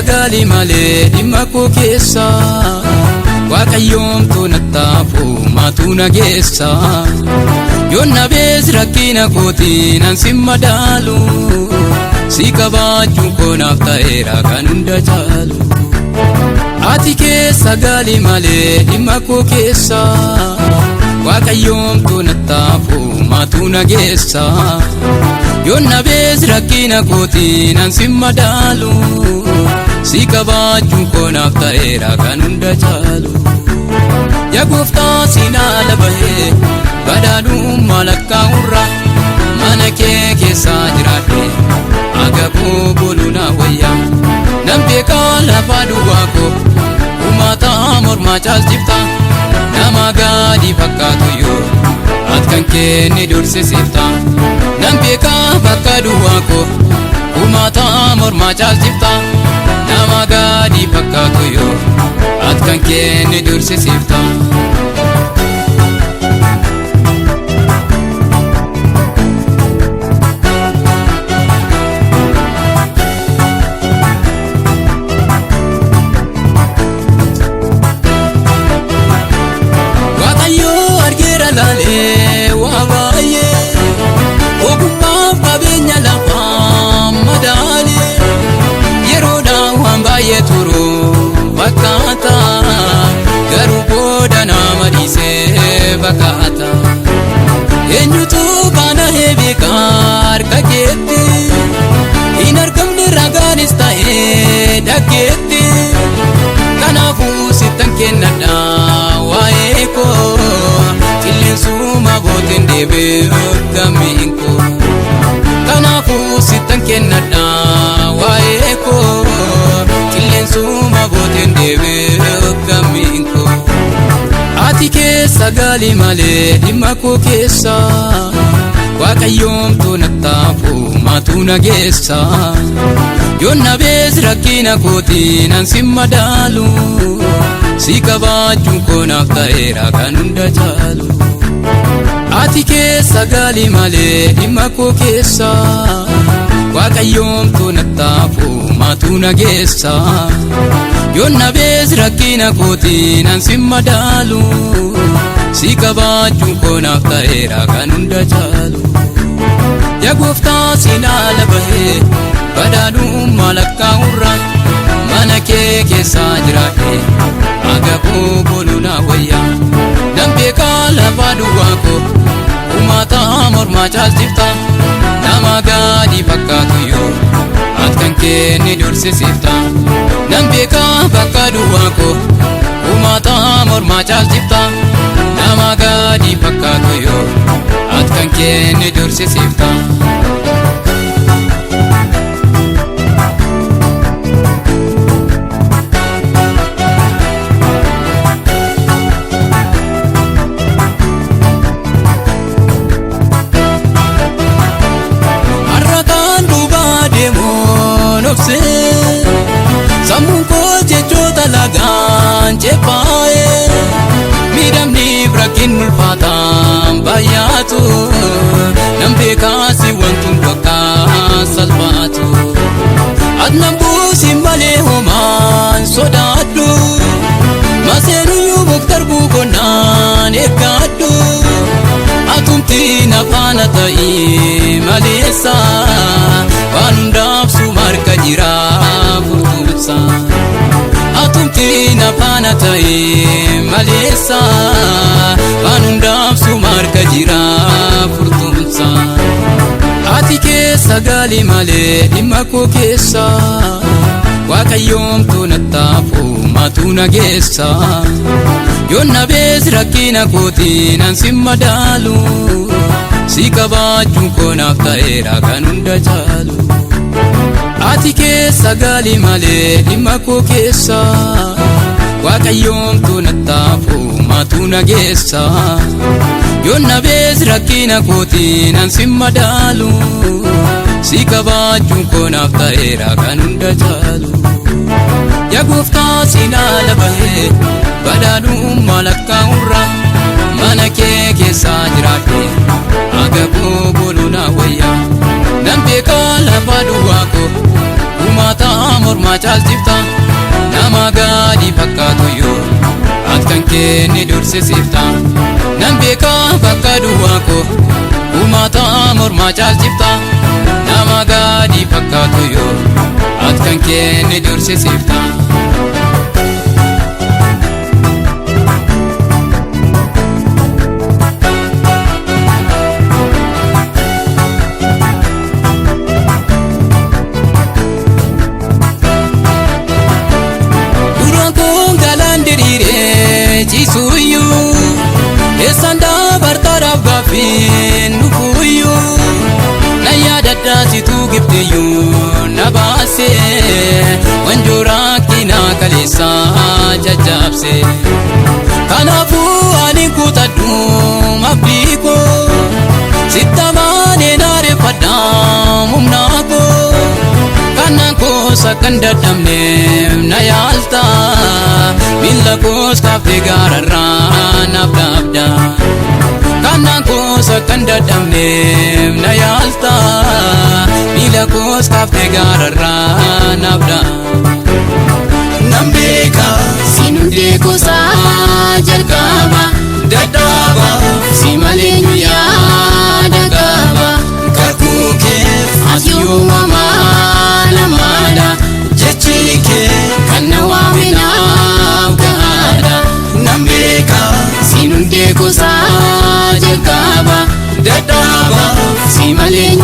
sagali malee dhimma koo keessa Waaqayyoomtu nattaafu maatu nageessa Yoon nabees rakkina kootiin ansin madaalu Si kabaachuun koo naaf ta'eera kan hunda caalu Ati keessa sagali malee dhimma koo keessa Waaqayyoomtu nattaafu maatu nageessa Yoon nabees rakkina kootiin ansin madaalu Si kabaachuun koo naaf ta'eera kan hunda caalu Yaa gooftaa siinaala bahee badhaadhummaa lakkaa'urra Mana kee keessa jiraadhe agaboo boluu na wayya Nan beekaa lafa duwwaa koo Uumataa mormaa caalchifta Nama gaadii fakkaatu yoo Ati kan kenne dursisiifta Nan beekaa bakka duwwaa koo Uumataa mormaa caalchifta Nama gaadii fakkaatu yoo Ati kan kenne dursisiifta Bakata Eenyutu kana heebikaar kakeetti Hin argamne ragaanis ta'ee dhageetti Kanaafuu sittan kennadha waa'ee koo Qilleensuma booteen deebi'u gammiin koo Kanaafuu sittan kennadha waa'ee koo Qilleensuma booteen deebi'u gammiin koo Ati keessa sagali malee dhimma koo keessa Waaqayyoomtu nattaafu maatu nageessa Yoon nabees rakkina kootiin ansin madaalu Si kabaachuun koo naaf ta'eera kan hunda caalu Ati keessa sagali malee dhimma koo keessa Waaqayyoomtu nattaafu maatu nageessa Yoon nabees rakkina kootiin ansin madaalu Si kabaachuun koo naaf ta'eera kan hunda caalu Yaa gooftaa siinaala bahee badhaadhummaa lakkaa'urra Mana kee keessa jiraadhe agaboo boluu na wayya Nan beekaa lafa duwwaa koo Uumataa mormaa caalchifta Nama gaadii fakkaatu yoo Ati kan kenne dursisiifta Nan beekaa bakka duwwaa koo Uumataa mormaa caalchifta Nama gaadii fakkaatu yoo Ati kan kenne dursisiifta Harrakaan duubaa deemoon obsee Sammuun koo jechoota lagaan ceephaa'ee Miidhamniif rakkin ulfaataan baay'atu Nan beekaasi wantuun bakka salphaatu Ati nan buusin malee homaan sodaadhu Maseenuyyuu muktarbuu konnaan eeggadhu Atumti na faana ta'ii maleessa Waan hundaaf suma harka jira furtuunsa Atumti na faana ta'ee maleessa Waan hundaaf suma harka jira furtuunsa Ati keessa sagali malee dhimma koo keessa Waaqayyoomtu nattaafu maatu nageessa Yoon nabees rakkina kootiin ansin madaalu Si kabaachuun koo naaf ta'eera kan hunda caalu Ati keessa sagali malee dhimma koo keessa Waaqayyoomtu nattaafu maatu nageessa Yoon nabees rakkina kootiin ansin madaalu Si kabaachuun koo naaf ta'eera kan hunda caalu Yaa gooftaa siinaala bahee badhaadhummaa lakkaa'urra Mana kee keessa jiraadhe agaboo boluu na wayya Nan beekaa lafa duwwaa koo Uumataa mormaa mormaa caalchifta nama gaarii fakkaatuyyuu ati kan kenne dursisiifta nan beekaa bakka duwwaa koo uummata mormaa caalchifta nama gaarii fakkaatuyyuu ati kan kenne dursisiifta. Jisuyu esanda bartara gafin nukuyu na yadada situ gifteyu na base wanjura kina kalesa jajabse kanafu ani kutadu mabiko sitamane nare padam mumnako kanako sakanda damne na yalta Mila kos kafte gararan abda Kana kos akanda damne na yalta Mila kos kafte gararan abda Nambeka sinude kosa jalkaba dadaba simalenyu ya dagaba kakuke asyu mama lamada jechike kana wamina Sinunde kosa jalkaba dadaba simalenyu